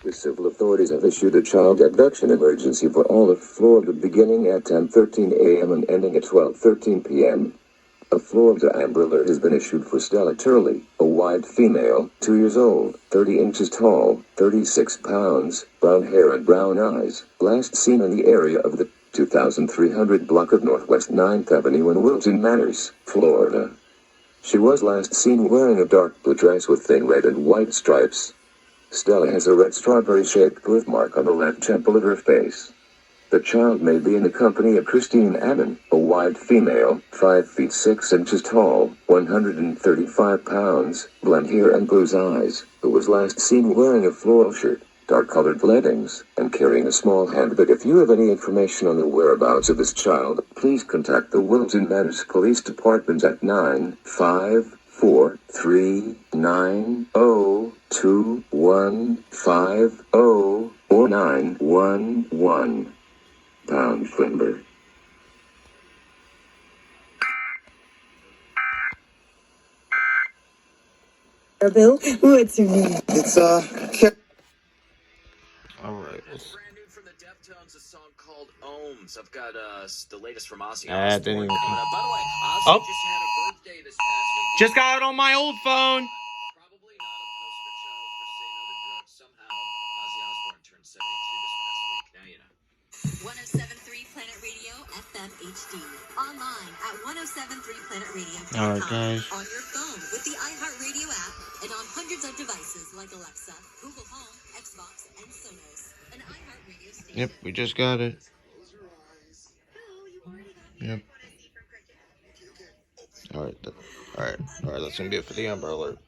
The civil authorities have issued a child abduction emergency for all of Florida beginning at 10:13 a.m. and ending at 12:13 p.m. A Florida Amber Alert has been issued for Stella Turley, a white female, 2 years old, 30 inches tall, 36 pounds, brown hair and brown eyes, last seen in the area of the 2300 block of Northwest 9th Avenue in Wilton Manors, Florida. She was last seen wearing a dark blue dress with thin red and white stripes. Stella has a red strawberry-shaped birthmark on the left temple of her face. The child may be in the company of Christine Ammon, a white female, 5 feet 6 inches tall, 135 pounds, blonde hair and blue eyes, who was last seen wearing a floral shirt, dark-colored leggings, and carrying a small handbag. If you have any information on the whereabouts of this child, please contact the Wilton Manors Police Department at 954-390-2150 or 911. Pound Flimber. Bill, what's your name? It's All right. Brand new from the Deftones, a song called Ohms. I've got the latest from Ozzy Didn't Osbourne even coming up. By the way, Ozzy just had a birthday this past week. Just got it on my old phone. Probably not a poster child for Say No to Drugs. Somehow, Ozzy Osbourne turned 72 this past week. Now you know. 1073 Planet Radio FM HD. Online at 1073planetradio.com. All right, guys. On your phone with the iHeartRadio app and on hundreds of devices like Alexa, Google Home, Xbox, and Sonos. An iHeartRadio station. Yep, we just got it. Yep. All right. That's gonna be it for the Amber Alert.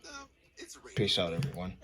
Peace out, everyone.